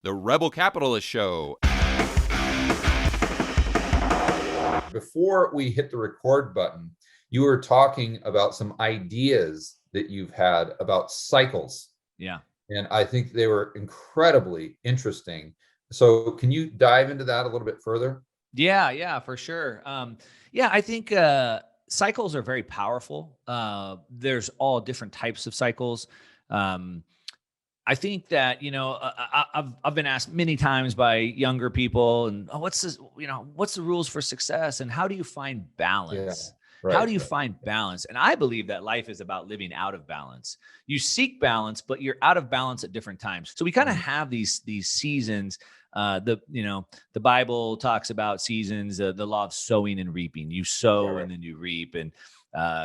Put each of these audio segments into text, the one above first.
The Rebel Capitalist Show. Before we hit the record button, you were talking about some ideas that you've had about cycles. Yeah. And I think they were incredibly interesting. So can you dive into that a little bit further? Yeah, for sure. I think cycles are very powerful. There's all different types of cycles. Um, I think that I've been asked many times by younger people, and what's this? What's the rules for success, and how do you find Yeah, balance? How right. do you find balance? And I believe that life is about living out of balance. You seek balance, but you're out of balance at different times. So we kind of have these seasons. The Bible talks about seasons, the law of sowing and reaping. You sow and then you reap. And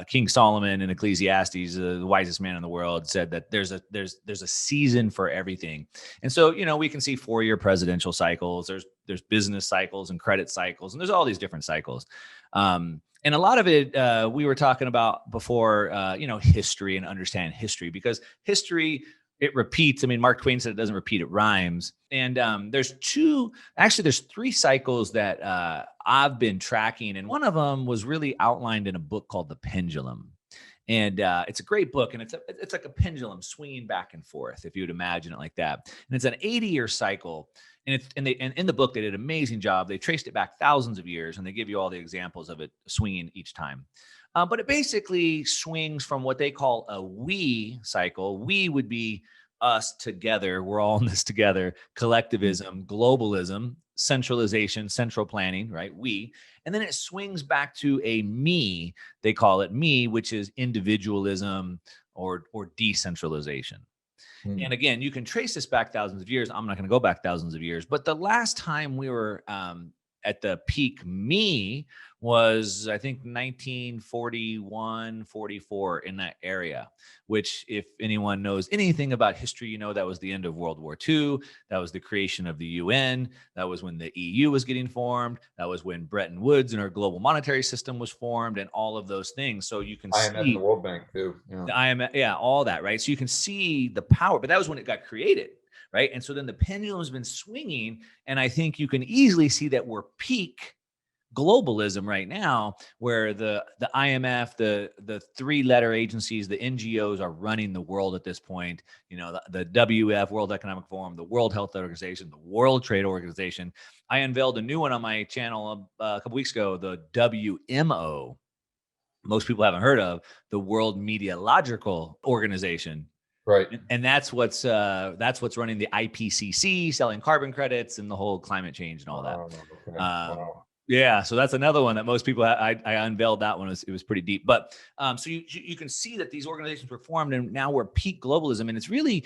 King Solomon in Ecclesiastes, the wisest man in the world, said that there's a season for everything. And so, we can see 4-year presidential cycles. There's business cycles and credit cycles, and there's all these different cycles. And a lot of it we were talking about before, history and understand history, because history, it repeats. I mean, Mark Twain said it doesn't repeat, it rhymes. And there's 3 cycles that I've been tracking. And one of them was really outlined in a book called The Pendulum. And it's a great book. And it's like a pendulum swinging back and forth, if you would imagine it like that. And it's an 80-year cycle. And in the book, they did an amazing job. They traced it back thousands of years, and they give you all the examples of it swinging each time. But it basically swings from what they call a we cycle. We would be us together. We're all in this together. Collectivism, globalism, centralization, central planning, right? We. And then it swings back to a me. They call it me, which is individualism or decentralization. And again, you can trace this back thousands of years. I'm not going to go back thousands of years, but the last time we were at the peak me was, I think, 1941, 44, in that area, which, if anyone knows anything about history, that was the end of World War II. That was the creation of the UN. That was when the EU was getting formed. That was when Bretton Woods and our global monetary system was formed, and all of those things. So you can IMF and the World Bank too. the IMF, all that, right? So you can see the power, but that was when it got created, right? And so then the pendulum's been swinging, and I think you can easily see that we're peak globalism right now, where the IMF, the 3-letter agencies, the NGOs are running the world at this point. The WF, World Economic Forum, the World Health Organization, the World Trade Organization. I unveiled a new one on my channel a couple weeks ago, the WMO. Most people haven't heard of, the World Meteorological Organization. Right. And that's what's running the IPCC, selling carbon credits, and the whole climate change and all that. Okay. Wow. Yeah, so that's another one that most people, I unveiled that one. It was pretty deep. But so you can see that these organizations were formed, and now we're peak globalism, and it's really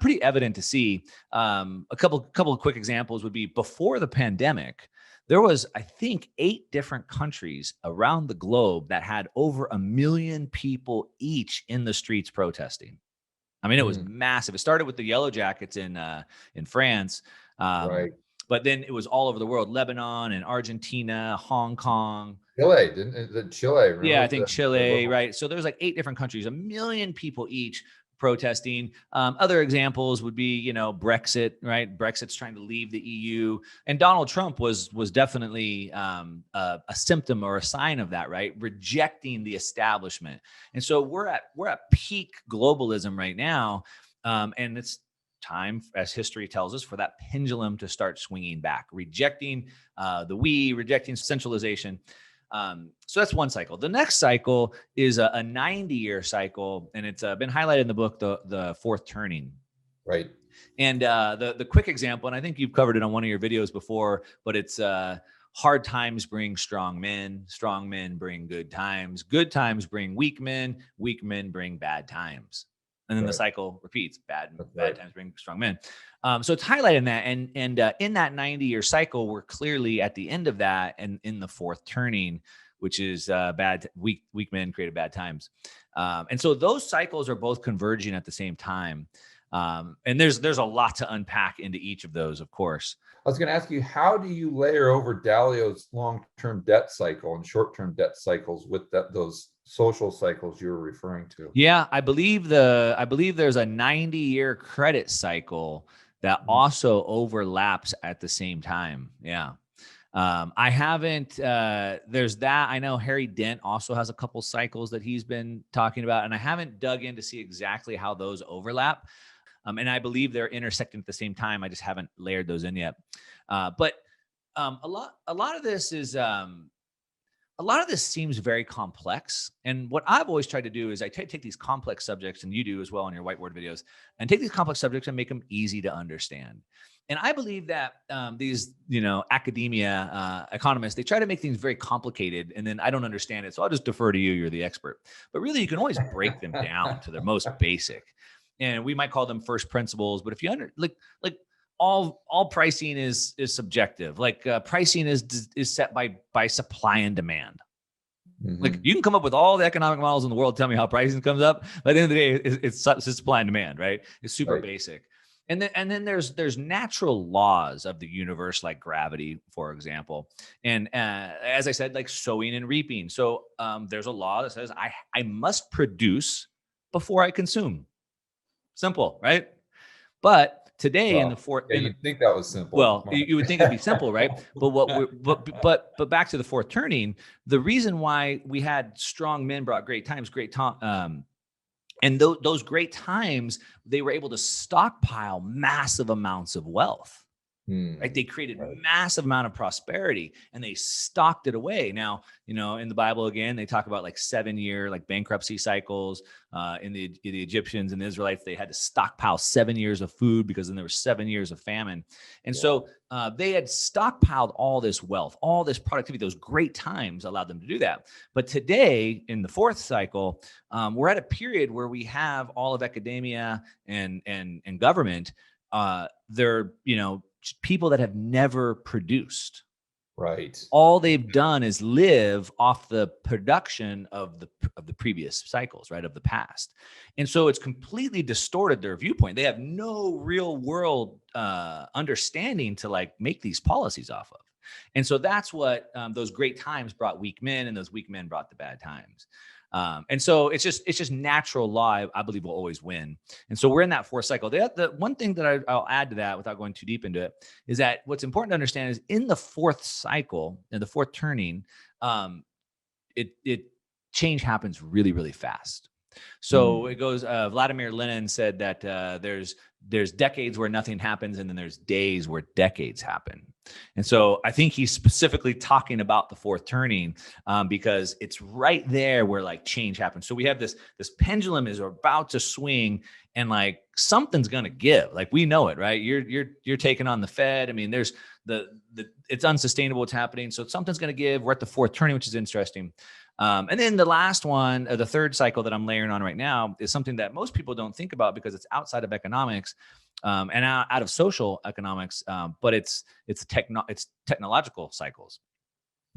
pretty evident to see. A couple of quick examples would be, before the pandemic, there was, I think, 8 different countries around the globe that had over 1 million people each in the streets protesting. I mean, it was massive. It started with the Yellow Jackets in France. Right. But then it was all over the world: Lebanon and Argentina, Hong Kong. Chile, didn't it? Chile. Remember? Yeah, I think Chile, right? So there's like 8 different countries, 1 million people each protesting. Other examples would be, Brexit, right? Brexit's trying to leave the EU, and Donald Trump was definitely a symptom or a sign of that, right? Rejecting the establishment. And so we're at peak globalism right now, and it's time, as history tells us, for that pendulum to start swinging back, rejecting rejecting centralization. So that's one cycle. The next cycle is a 90-year cycle, and it's been highlighted in the book, the fourth turning. Right. And the quick example, and I think you've covered it on one of your videos before, but it's hard times bring strong men bring good times bring weak men bring bad times. And then the cycle repeats. Bad times bring strong men. So it's highlighting that. And in that 90-year cycle, we're clearly at the end of that, and in the fourth turning, which is weak men created bad times. And so those cycles are both converging at the same time. And there's a lot to unpack into each of those, of course. I was going to ask you, how do you layer over Dalio's long-term debt cycle and short-term debt cycles with those social cycles you were referring to? Yeah, I believe there's a 90-year credit cycle that also overlaps at the same time. Yeah. I haven't, there's that. I know Harry Dent also has a couple cycles that he's been talking about, and I haven't dug in to see exactly how those overlap. And I believe they're intersecting at the same time. I just haven't layered those in yet. But a lot of this is, a lot of this seems very complex. And what I've always tried to do is I take these complex subjects, and you do as well on your whiteboard videos, and take these complex subjects and make them easy to understand. And I believe that these, academia economists, they try to make things very complicated, and then I don't understand it. So I'll just defer to you. You're the expert. But really, you can always break them down to their most basic. And we might call them first principles. But if you like all pricing is subjective. Like pricing is set by supply and demand. Like you can come up with all the economic models in the world, tell me how pricing comes up. But at the end of the day, it's supply and demand, right? It's super basic. And then there's natural laws of the universe, like gravity, for example. And as I said, like sowing and reaping. So there's a law that says I must produce before I consume. Simple, right? But today in the fourth, you'd think that was simple. Well, you would think it'd be simple, right? But back to the fourth turning. The reason why we had strong men brought great times, and those great times, they were able to stockpile massive amounts of wealth. Right? They created massive amount of prosperity, and they stocked it away. Now, in the Bible, again, they talk about like 7-year like bankruptcy cycles. In the Egyptians and the Israelites, they had to stockpile 7 years of food because then there were 7 years of famine. And so they had stockpiled all this wealth, all this productivity. Those great times allowed them to do that. But today, in the fourth cycle, we're at a period where we have all of academia and government. They're people that have never produced. Right. All they've done is live off the production of the previous cycles, right, of the past. And so it's completely distorted their viewpoint. They have no real world understanding to like make these policies off of. And so that's what those great times brought weak men, and those weak men brought the bad times. And so it's just natural law, I believe, will always win. And so we're in that fourth cycle. The one thing that I'll add to that without going too deep into it is that what's important to understand is in the fourth cycle, in the fourth turning, it change happens really, really fast. So it goes, Vladimir Lenin said that there's decades where nothing happens, and then there's days where decades happen. And so I think he's specifically talking about the fourth turning because it's right there where like change happens. So we have this pendulum is about to swing, and like something's going to give. Like we know it, right? You're taking on the Fed. I mean, there's it's unsustainable what's happening. So something's going to give. We're at the fourth turning, which is interesting. And then the last one, the third cycle that I'm layering on right now, is something that most people don't think about because it's outside of economics and out of social economics, but it's technological cycles.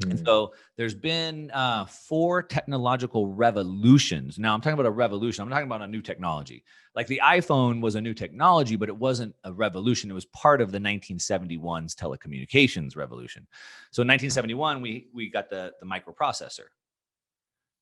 And so there's been 4 technological revolutions. Now I'm talking about a revolution. I'm talking about a new technology. Like the iPhone was a new technology, but it wasn't a revolution. It was part of the 1971's telecommunications revolution. So in 1971, we got the microprocessor.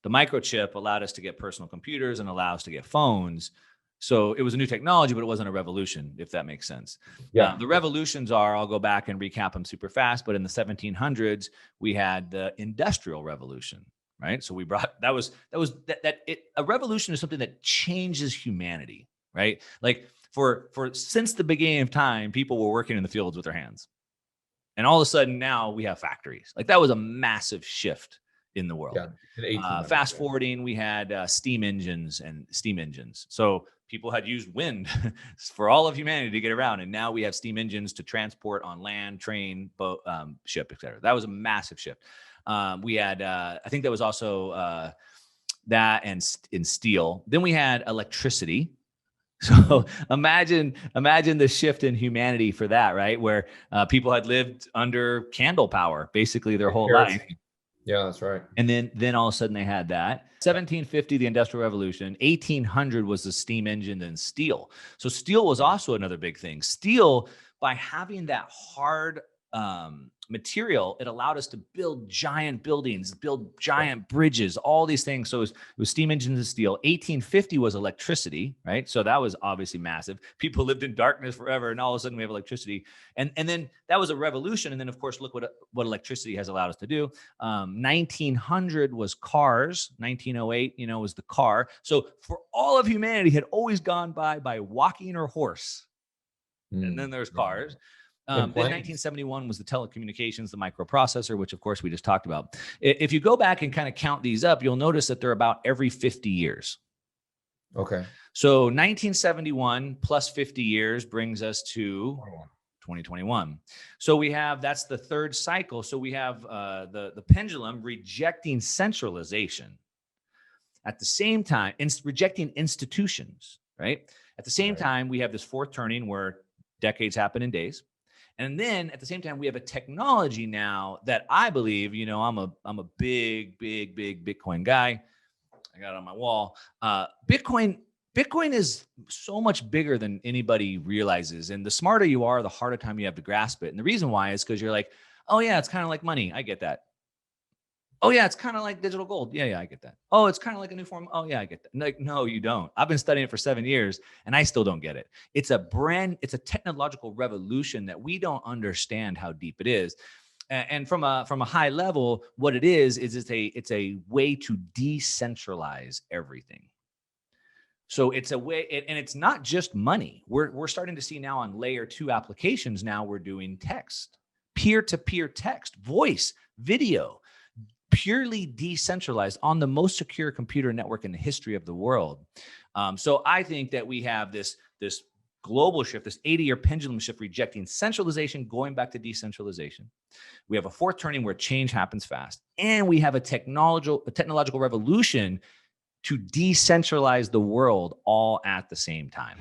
The microchip allowed us to get personal computers and allow us to get phones. So it was a new technology, but it wasn't a revolution, if that makes sense. Yeah. The revolutions are, I'll go back and recap them super fast, but in the 1700s, we had the Industrial Revolution, right? So we brought, a revolution is something that changes humanity, right? Like for since the beginning of time, people were working in the fields with their hands. And all of a sudden now we have factories. Like that was a massive shift in the world. Fast forwarding, we had steam engines. So people had used wind for all of humanity to get around. And now we have steam engines to transport on land, train, boat, ship, et cetera. That was a massive shift. We had, I think that was also that and in steel. Then we had electricity. So imagine the shift in humanity for that, right? Where people had lived under candle power basically their whole life. Yeah, that's right. And then all of a sudden they had that. 1750, the Industrial Revolution. 1800 was the steam engine, then steel. So steel was also another big thing. Steel, by having that hard material, it allowed us to build giant buildings, build giant bridges, all these things. So it was steam engines and steel. 1850 was electricity, right? So that was obviously massive. People lived in darkness forever, and all of a sudden we have electricity. And then that was a revolution. And then, of course, look what electricity has allowed us to do. 1900 was cars. 1908, was the car. So for all of humanity had always gone by walking or horse. And then there's cars. Then 1971 was the telecommunications, the microprocessor, which of course we just talked about. If you go back and kind of count these up, you'll notice that they're about every 50 years. Okay. So 1971 plus 50 years brings us to 2021. So we have, that's the third cycle. So we have the pendulum rejecting centralization. At the same time, rejecting institutions, right? At the same time, we have this fourth turning where decades happen in days. And then at the same time, we have a technology now that I believe, I'm a big Bitcoin guy. I got it on my wall. Bitcoin is so much bigger than anybody realizes. And the smarter you are, the harder time you have to grasp it. And the reason why is because you're like, oh yeah, it's kind of like money. I get that. Oh yeah, it's kind of like digital gold. Yeah, I get that. Oh, it's kind of like a new form. Oh yeah, I get that. Like, no, you don't. I've been studying it for 7 years and I still don't get it. It's a technological revolution that we don't understand how deep it is. And from a high level, what it is it's a way to decentralize everything. So it's a way, and it's not just money. We're starting to see now on layer 2 applications. Now we're doing text, peer-to-peer text, voice, video, purely decentralized on the most secure computer network in the history of the world. So I think that we have this global shift, this 80-year pendulum shift, rejecting centralization, going back to decentralization. We have a fourth turning where change happens fast. And we have a technological revolution to decentralize the world all at the same time.